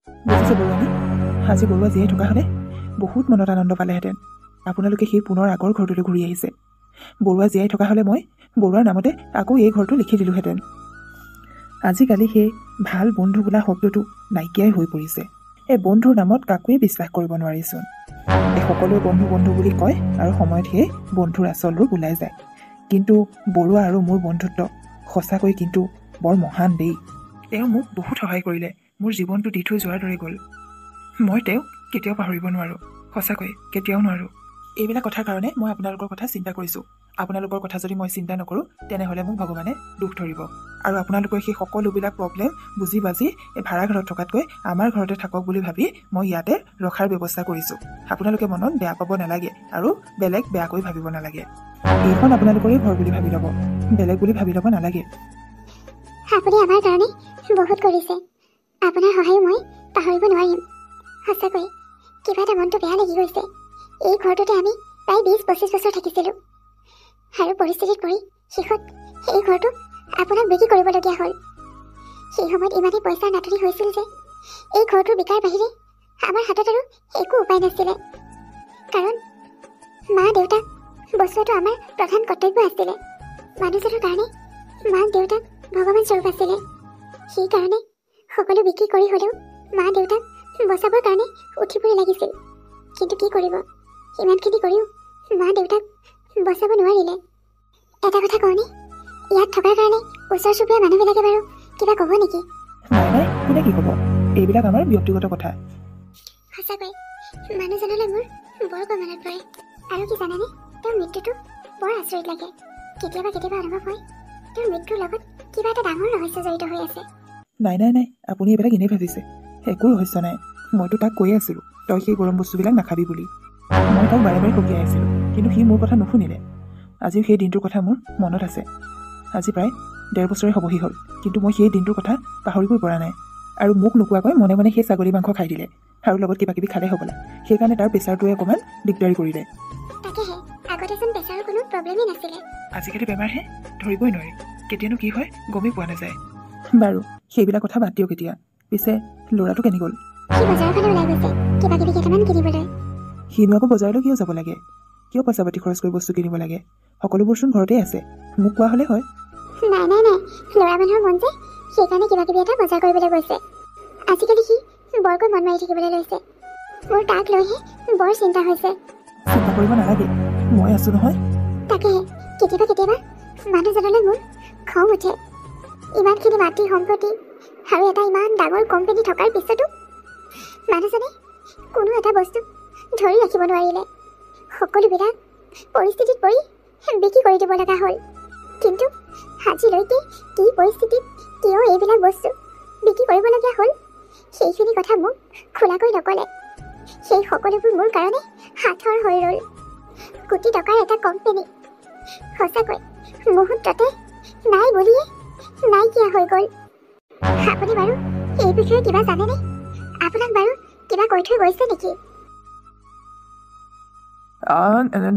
বুজিছে বৰুৱানী, আজি বৰুৱা জীয়াই থকা হ'লে বহুত মনত আনন্দ পালেহেঁতেন। আপোনালোকে সেই পুনৰ আগৰ ঘৰটোলৈ ঘূৰি আহিছে। বৰুৱা জীয়াই থকা হ'লে মই বৰুৱাৰ নামতে আকৌ এই ঘৰটো লিখি দিলোহেঁতেন। আজিকালি সেই ভাল বন্ধু বোলা শব্দটো নাইকিয়াই হৈ পৰিছে। এই বন্ধুৰ নামত কাকোৱে বিশ্বাস কৰিব নোৱাৰিচোন। এই সকলোৱে বন্ধু বন্ধু বুলি কয় আৰু সময়ত সেই বন্ধুৰ আচল ৰূপ ওলাই যায়। কিন্তু বৰুৱা আৰু মোৰ বন্ধুত্ব সঁচাকৈ কিন্তু বৰ মহান দেই। তেওঁ মোক বহুত সহায় কৰিলে, মোৰ জীৱনটো দি থৈ যোৱাৰ দৰে গ'ল। মই তেওঁক কেতিয়াও পাহৰিব নোৱাৰোঁ, সঁচাকৈ কেতিয়াও নোৱাৰোঁ। এইবিলাক কথাৰ কাৰণে মই আপোনালোকৰ কথা চিন্তা কৰিছোঁ। আপোনালোকৰ কথা যদি মই চিন্তা নকৰোঁ তেনেহ'লে মোক ভগৱানে দুখ ধৰিব। আৰু আপোনালোকৰ সেই সকলোবিলাক প্ৰব্লেম বুজি বাজি এই ভাড়া ঘৰত থকাতকৈ আমাৰ ঘৰতে থাকক বুলি ভাবি মই ইয়াতে ৰখাৰ ব্যৱস্থা কৰিছোঁ। আপোনালোকে মনত বেয়া পাব নালাগে আৰু বেলেগ বেয়াকৈ ভাবিব নালাগে। এইখন আপোনালোকৰে ঘৰ বুলি ভাবি ল'ব, বেলেগ বুলি ভাবি ল'ব নালাগে। আপুনি আমাৰ কাৰণে বহুত কৰিছে। আপোনাৰ সহায় মই পাহৰিব নোৱাৰিম। সঁচাকৈ কিবা এটা মনটো বেয়া লাগি গৈছে। এই ঘৰটোতে আমি প্ৰায় 20-25 বছৰ থাকিছিলোঁ আৰু পৰিস্থিতিত পৰি শেষত এই ঘৰটো আপোনাক বিক্ৰী কৰিবলগীয়া হ'ল। সেই সময়ত ইমানেই পইচাৰ নাটনি হৈছিল যে এই ঘৰটোৰ বিকাৰ বাহিৰে আমাৰ হাতত আৰু একো উপায় নাছিলে। কাৰণ মা দেউতাক বচোৱাটো আমাৰ প্ৰধান কৰ্তব্য আছিলে। মানুহজনৰ কাৰণে মাক দেউতাক ভগৱান স্বৰূপ আছিলে। সেইকাৰণে সকলো বিক্ৰী কৰি হ'লেও মা দেউতাক বচাবৰ কাৰণে উঠি পৰি লাগিছিল। কিন্তু কি কৰিব, ইমানখিনি কৰিও মা দেউতাক বচাব নোৱাৰিলে। এটা কথা কওঁনে, ইয়াত থকাৰ কাৰণে ওচৰ চুবুৰীয়া মানুহবিলাকে বাৰু কিবা ক'ব নেকি? নাই নাই, কোনে কি ক'ব, এইবিলাক আমাৰ ব্যক্তিগত কথা। সঁচাকৈ মানুহজনলৈ মোৰ বৰকৈ মনত পৰে। আৰু কি জানেনে, তেওঁৰ মৃত্যুটো বৰ আচৰিত লাগে। কেতিয়াবা কেতিয়াবা অনুভৱ হয় তেওঁৰ মৃত্যুৰ লগত কিবা এটা ডাঙৰ ৰহস্য জড়িত হৈ আছে। নাই নাই নাই, আপুনি এইবিলাক এনেই ভাবিছে, একো ৰহস্য নাই। মইতো তাক কৈয়ে আছিলোঁ তই সেই গৰম বস্তুবিলাক নাখাবি বুলি। মই তাক বাৰে বাৰে সকীয়াই আছিলোঁ, কিন্তু সি মোৰ কথা নুশুনিলে। আজিও সেই দিনটোৰ কথা মোৰ মনত আছে। আজি প্ৰায় 1.5 বছৰে হ'বহি হ'ল, কিন্তু মই সেই দিনটোৰ কথা পাহৰিবই পৰা নাই। আৰু মোক নোকোৱাকৈ মনে মনে সেই ছাগলী মাংস খাই দিলে আৰু লগত কিবা কিবি খালে হ'বলা। সেইকাৰণে তাৰ প্ৰেছাৰটোৱে অকণমান দিগদাৰী কৰিলে। তাকেহে, আগতেচোন প্ৰেছাৰৰ কোনো প্ৰব্লেমেই নাছিলে। আজিকালি বেমাৰহে ধৰিবই নোৱাৰি, কেতিয়ানো কি হয় গমেই পোৱা নাযায়। বাৰু সেইবিলাক কথা বাদ দিয়ক এতিয়া। পিছে ল'ৰাটো কেনি গ'ল? সি বজাৰৰ ফালে ওলাই গৈছে কিবা কিবি কেইটামান কিনিবলৈ। সিনো আকৌ বজাৰলৈ কিয় যাব লাগে? কিয় পইচা পাতি খৰচ কৰি বস্তু কিনিব লাগে? সকলোবোৰচোন ঘৰতেই আছে, মোক কোৱা হ'লে হয়। নাই নাই নাই, ল'ৰা মানুহৰ মন যে, সেইকাৰণে কিবা কিবি এটা বজাৰ কৰিবলৈ গৈছে। আজিকালি সি বৰকৈ মন মাৰি থাকিবলৈ লৈছে। মোৰ তাক লৈহে বৰ চিন্তা হৈছে। চিন্তা কৰিব নালাগে, মই আছোঁ নহয়। তাকেহে, কেতিয়াবা কেতিয়াবা মানুহজনলৈ মোৰ খং উঠে। ইমানখিনি মাটি সম্পত্তি আৰু এটা ইমান ডাঙৰ কোম্পানী থকাৰ পিছতো মানুহজনে কোনো এটা বস্তু ধৰি ৰাখিব নোৱাৰিলে। সকলোবিলাক পৰিস্থিতিত পৰি বিক্ৰী কৰি দিব লগা হ'ল। কিন্তু আজিলৈকে কি পৰিস্থিতিত কিয় এইবিলাক বস্তু বিক্ৰী কৰিবলগীয়া হ'ল সেইখিনি কথা মোক খোলাকৈ নক'লে। সেই সকলোবোৰ মোৰ কাৰণে হাতৰ হৈ ৰ'ল। কোটি টকাৰ এটা কোম্পানী সঁচাকৈ মুহূৰ্ততে নাই বুলিয়ে নাইকিয়া হৈ গ'ল। আপুনি বাৰু এই বিষয়ে কিবা জানেনে? আপোনাক বাৰু কিবা কৈ থৈ গৈছে নেকি?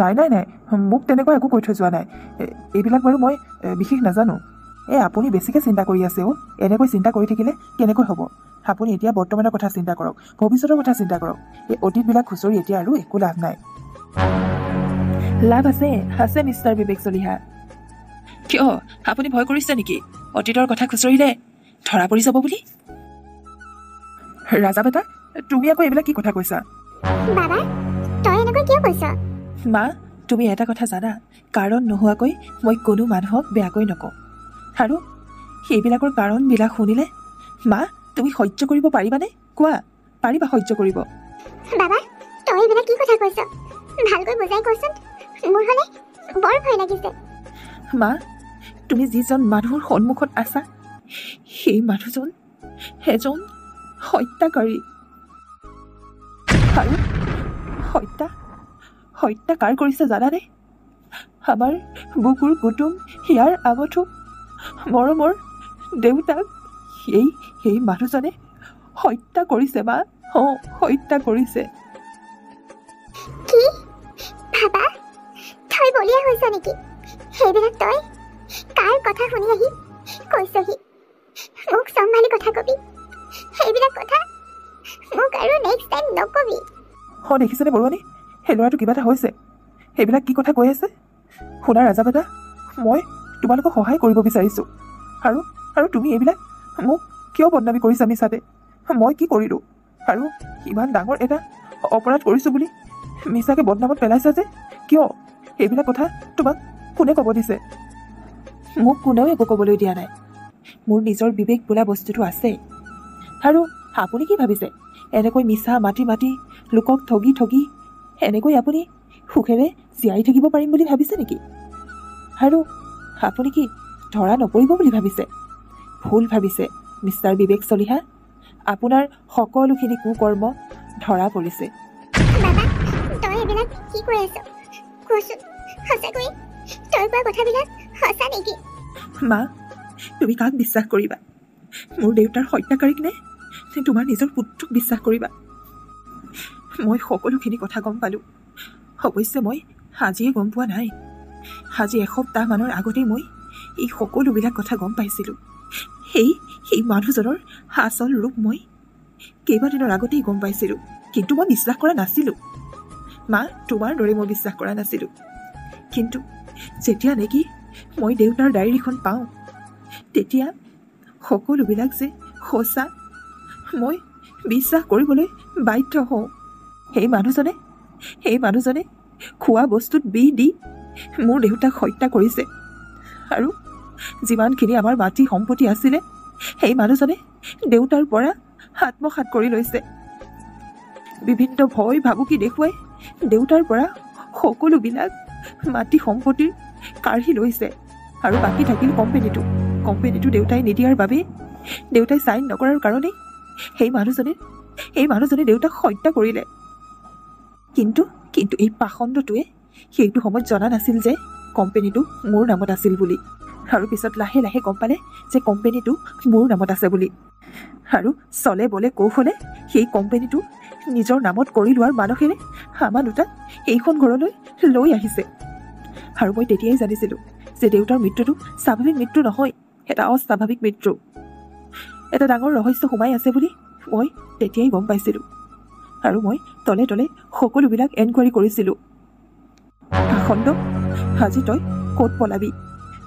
নাই নাই নাই, মোক তেনেকুৱা একো কৈ থৈ যোৱা নাই। এইবিলাক বাৰু মই বিশেষ নাজানো। আপুনি বেছিকৈ চিন্তা কৰি আছে অ'। এনেকৈ চিন্তা কৰি থাকিলে কেনেকৈ হ'ব? আপুনি এতিয়া বৰ্তমানৰ কথা চিন্তা কৰক, ভৱিষ্যতৰ কথা চিন্তা কৰক। এই অতীতবিলাক খুচৰি এতিয়া আৰু একো লাভ নাই। লাভ আছে আছে মিষ্টাৰ বিবেক চলিহা। কিয় আপুনি ভয় কৰিছে নেকি? অতীতৰ কথা খুচৰিলে ধৰা পৰি যাব বুলি? ৰাজা বেটা, তুমি আকৌ এইবিলাক কি কথা কৈছা? বাবা, তই এনেকৈ কিয় কৈছ? মা, তুমি এটা কথা জানা, কাৰণ নোহোৱাকৈ মই কোনো মানুহক বেয়াকৈ নকওঁ। আৰু সেইবিলাকৰ কাৰণবিলাক শুনিলে মা তুমি সহ্য কৰিব পাৰিবানে? কোৱা, পাৰিবা সহ্য কৰিব? বাবা, তই এইবিলাক কি কথা কৈছ? ভালকৈ বুজাই কচোন, মোৰ হ'লে বৰ ভয় লাগিছে। মা, তুমি যিজন মানুহৰ সন্মুখত আছা সেই মানুহজন এজন হত্যাকাৰী। আৰু হত্যা কাৰ কৰিছে জানানে? আমাৰ বুকুৰ কুটুম ইয়াৰ আগতো মৰমৰ দেউতাক সেই মানুহজনে হত্যা কৰিছে মা। হত্যা কৰিছে। কি বাবা, তই বলিয়া হৈছ নেকি? সেইবিলাক তই কাৰ কথা শুনি আহি কৈছহি? মোক চম্ভালি কথা কবি। সেইবিলাক কথা দেখিছেনে বৰুৱানী, সেই ল'ৰাটো কিবা এটা হৈছে। সেইবিলাক কি কথা কৈ আছে? শুনা ৰাজাবেটা, মই তোমালোকক সহায় কৰিব বিচাৰিছোঁ, আৰু আৰু তুমি এইবিলাক মোক কিয় বদনামী কৰিছা মিছাতে? মই কি কৰিলোঁ? আৰু ইমান ডাঙৰ এটা অপৰাধ কৰিছোঁ বুলি মিছাকৈ বদনামত পেলাইছা যে কিয়? এইবিলাক কথা তোমাক কোনে ক'ব দিছে? মোক কোনেও একো ক'বলৈ দিয়া নাই। মোৰ নিজৰ বিবেক বোলা বস্তুটো আছে। আৰু আপুনি কি ভাবিছে এনেকৈ মিছা মাতি মাতি লোকক ঠগি ঠগি এনেকৈ আপুনি সুখেৰে জীয়াই থাকিব পাৰিম বুলি ভাবিছে নেকি? আৰু আপুনি কি ধৰা নপৰিব বুলি ভাবিছে? ভুল ভাবিছে মিষ্টাৰ বিবেক চলিহা। আপোনাৰ সকলোখিনি কুকৰ্ম ধৰা পৰিছে। বাবা, তই এইবিলাক কি কৈ আছ? কোৱাচোন, সঁচাকৈ তই কোৱা কথাবিলাক সঁচা নেকি? মা, তুমি কাক বিশ্বাস কৰিবা? মোৰ দেউতাৰ হত্যাকাৰীক নে তোমাৰ নিজৰ পুত্ৰক বিশ্বাস কৰিবা? মই সকলোখিনি কথা গম পালোঁ। অৱশ্যে মই আজিয়ে গম পোৱা নাই। আজি এসপ্তাহমানৰ আগতেই মই এই সকলোবিলাক কথা গম পাইছিলোঁ। সেই মানুহজনৰ আচল ৰূপ মই কেইবাদিনৰ আগতেই গম পাইছিলোঁ, কিন্তু মই বিশ্বাস কৰা নাছিলোঁ। মা, তোমাৰ দৰে মই বিশ্বাস কৰা নাছিলোঁ। কিন্তু যেতিয়া নেকি মই দেউতাৰ ডায়েৰীখন পাওঁ, তেতিয়া সকলোবিলাক যে সঁচা মই বিশ্বাস কৰিবলৈ বাধ্য হওঁ। সেই মানুহজনে খোৱা বস্তুত বিষ দি মোৰ দেউতাক হত্যা কৰিছে। আৰু যিমানখিনি আমাৰ মাটি সম্পত্তি আছিলে, সেই মানুহজনে দেউতাৰ পৰা আত্মসাৎ কৰি লৈছে। বিভিন্ন ভয় ভাবুকি দেখুৱাই দেউতাৰ পৰা সকলোবিলাক মাটি সম্পত্তিৰ কাঢ়ি লৈছে। আৰু বাকী থাকিল কোম্পেনীটো দেউতাই নিদিয়াৰ বাবে, দেউতাই চাইন নকৰাৰ কাৰণেই সেই মানুহজনে দেউতাক হত্যা কৰিলে। কিন্তু এই পাষণ্ডটোৱে সেইটো সময়ত জনা নাছিল যে কোম্পেনীটো মোৰ নামত আছিল বুলি। আৰু পিছত লাহে লাহে গম পালে যে কোম্পেনীটো মোৰ নামত আছে বুলি। আৰু চলে বলে কৌশলে সেই কোম্পেনীটো নিজৰ নামত কৰি লোৱাৰ মানসেৰে আমাৰ দুটাক এইখন ঘৰলৈ লৈ আহিছে। আৰু মই তেতিয়াই জানিছিলোঁ যে দেউতাৰ মৃত্যুটো স্বাভাৱিক মৃত্যু নহয়, এটা অস্বাভাৱিক মৃত্যু। এটা ডাঙৰ ৰহস্য সোমাই আছে বুলি মই তেতিয়াই গম পাইছিলোঁ। আৰু মই তলে তলে সকলোবিলাক এনকুৱাৰী কৰিছিলোঁ। পাষণ্ড, আজি তই ক'ত পলাবি?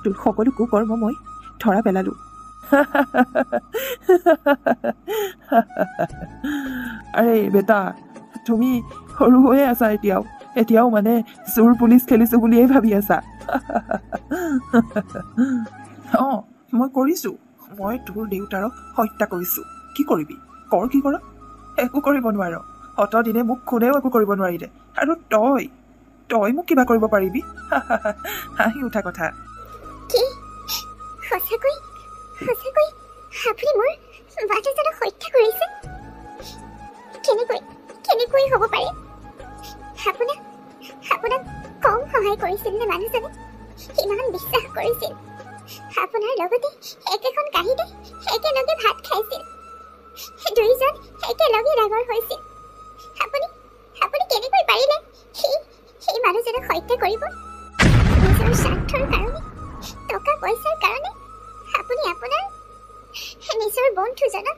তোৰ সকলো কুকৰ্ম মই ধৰা পেলালোঁ। আৰে বেটা, তুমি সৰু হৈয়ে আছা এতিয়াও মানে চোৰ পুলিচ খেলিছোঁ বুলিয়েই ভাবি আছা। অঁ, মই কৰিছোঁ। মই তোৰ দেউতাৰক হত্যা কৰিছোঁ। কি কৰিবি? কি কৰ? একো কৰিব নোৱাৰ। অতদিনে মোক কোনেও একো কৰিব নোৱাৰিলে, আৰু তই মোক কিবা কৰিব পাৰিবি? হাঁহি উঠা কথা। কি সঁচাকৈ আপুনি মোৰ বাচ্চাজনক হত্যা কৰিছে? কেনেকৈ হ'ব পাৰে? আপোনাক কম সহায় কৰিছিল নে মানুহজনে? ইমান বিশ্বাস কৰিছিল। আপোনাৰ লগতে একেখন কাঁহীতে একেলগে ভাত খাইছিল, দুইজন একেলগে ডাঙৰ হৈছিল। আপুনি কেনেকৈ পাৰিলে সেই মানুহজনক হত্যা কৰিব? নিজৰ স্বাৰ্থৰ কাৰণে, টকা পইচাৰ কাৰণে আপুনি আপোনাৰ নিজৰ বন্ধুজনক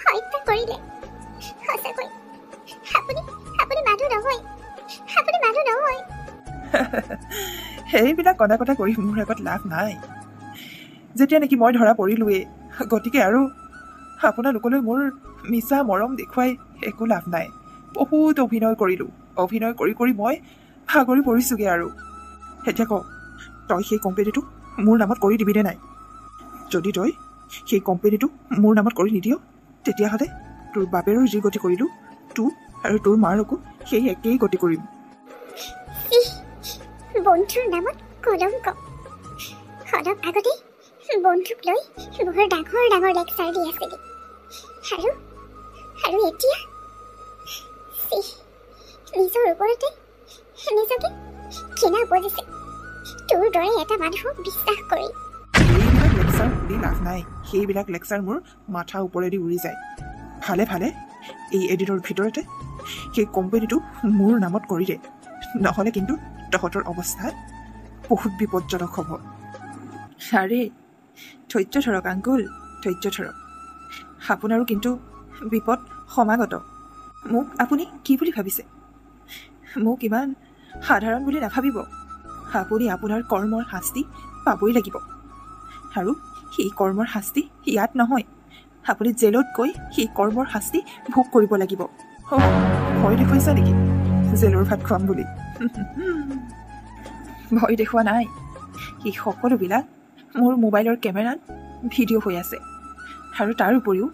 হত্যা কৰিলে। সঁচাকৈ আপুনি মানুহ নহয়। সেইবিলাক কথা কৰি মোৰ আগত লাভ নাই। যেতিয়া নেকি মই ধৰা পৰিলোৱেই, গতিকে আৰু আপোনালোকলৈ মোৰ মিছা মৰম দেখুৱাই একো লাভ নাই। বহুত অভিনয় কৰিলোঁ। অভিনয় কৰি মই ভাগৰি পৰিছোঁগৈ। আৰু এতিয়া ক, তই সেই কোম্পেনীটো মোৰ নামত কৰি দিবিনে নাই? যদি তই সেই কোম্পেনীটো মোৰ নামত কৰি নিদিয়, তেতিয়াহ'লে তোৰ বাপেৰৰ যি গতি কৰিলোঁ, তোৰ আৰু তোৰ মাৰকো সেই একেই গতি কৰিম। বন্ধুৰ নামত কলংক। অলপ আগতে বন্ধুক লৈ বৰ ডাঙৰ লেকচাৰ দি আছিলি, আৰু এতিয়া নিজৰ ওপৰতে নিজকে ঘৃণা বুজিছে তোৰ দৰে এটা মানুহক বিশ্বাস কৰি। সেইবিলাক লেকচাৰ শুনি লাভ নাই। সেইবিলাক লেকচাৰ মোৰ মাথা ওপৰেদি উৰি যায়। ভালে এই এদিনৰ ভিতৰতে সেই কোম্পেনীটো মোৰ নামত কৰি দে, নহ'লে কিন্তু তহঁতৰ অৱস্থা বহুত বিপদজনক হ'ব। আৰে ধৈৰ্য ধৰক আংকুল, ধৈৰ্য ধৰক। আপোনাৰো কিন্তু বিপদ সমাগত। মোক আপুনি কি বুলি ভাবিছে? মোক ইমান সাধাৰণ বুলি নাভাবিব। আপুনি আপোনাৰ কৰ্মৰ শাস্তি পাবই লাগিব, আৰু সেই কৰ্মৰ শাস্তি ইয়াত নহয়, আপুনি জেলত গৈ সেই কৰ্মৰ শাস্তি ভোগ কৰিব লাগিব। ভয় দেখুৱাইছা নেকি জেলৰ ভাত খুৱাম বুলি? ভয় দেখুওৱা নাই। সেই সকলোবিলাক মোৰ মোবাইলৰ কেমেৰাত ভিডিঅ' হৈ আছে, আৰু তাৰ উপৰিও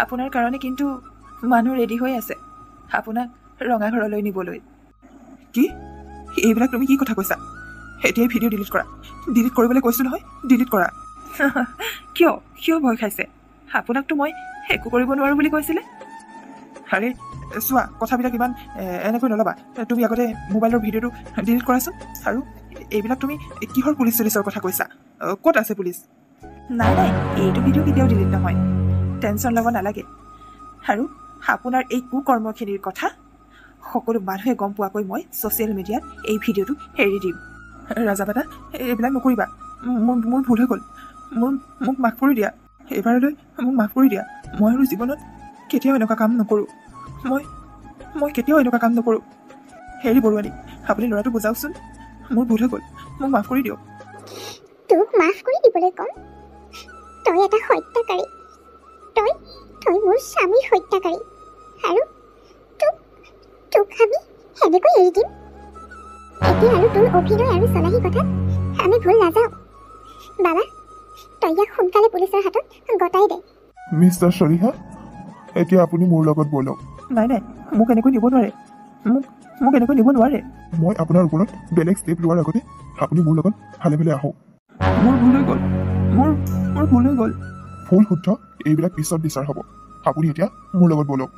আপোনাৰ কাৰণে কিন্তু মানুহ ৰেডি হৈ আছে আপোনাক ৰঙাঘৰলৈ নিবলৈ। কি? এইবিলাক তুমি কি কথা কৈছা? এতিয়াই ভিডিঅ' ডিলিট কৰা। ডিলিট কৰিবলৈ কৈছোঁ নহয়, ডিলিট কৰা। কিয় কিয় ভয় খাইছে? আপোনাকতো মই একো কৰিব নোৱাৰোঁ বুলি কৈছিলে। আৰে চোৱা, কথাবিলাক ইমান এনেকৈ নল'বা। তুমি আগতে মোবাইলৰ ভিডিঅ'টো ডিলিট কৰাচোন। আৰু এইবিলাক তুমি কিহৰ পুলিচ চুলিচৰ কথা কৈছা? ক'ত আছে পুলিচ? নাই নাই, এইটো ভিডিঅ' কেতিয়াও ডিলিট নহয়, টেনশ্যন ল'ব নালাগে। আৰু আপোনাৰ এই কুকৰ্মখিনিৰ কথা সকলো মানুহে গম পোৱাকৈ মই ছ'চিয়েল মিডিয়াত এই ভিডিঅ'টো এৰি দিম। ৰাজাবাদা, এইবিলাক নকৰিবা। মোৰ ভুল হৈ গ'ল। মোক মাফ কৰি দিয়া। এইবাৰলৈ মোক মাফ কৰি দিয়া। মই আৰু জীৱনত কেতিয়াও এনেকুৱা কাম নকৰোঁ। মই কেতিয়াও এনেকুৱা কাম নকৰোঁ। হেৰি বৰুৱানী, আপুনি ল'ৰাটো বুজাওকচোন। মোৰ ভুল হৈ গ'ল, মোক মাফ কৰি দিয়ক। তোক মাফ কৰি দিবলৈ কম? তই এটা হত্যাকাৰী। তই মোৰ স্বামীৰ হত্যাকাৰী, আৰু তোক আমি সেনেকৈ এৰি দিম? এতিয়া আৰু তোৰ অভিনয় আৰু চলাহী কথাত আমি ভুল নাযাওঁ। বাবা, তই ইয়াক সোনকালে পুলিচৰ হাতত গতাই দে। মিষ্টাৰ চলিহা, এতিয়া আপুনি মোৰ লগত বলক। নাই নাই, মোক এনেকৈ নিব নোৱাৰে। মোক এনেকৈ নিব নোৱাৰে। মই আপোনাৰ ওপৰত বেলেগ ষ্টেপ লোৱাৰ আগতে আপুনি মোৰ লগত ভালে ভালে আহক। মোৰ ভুল হৈ গ'ল। মোৰ ভুল হৈ গ'ল। ভুল শুদ্ধ এইবিলাক পিছত বিচাৰ হ'ব। আপুনি এতিয়া মোৰ লগত বলক।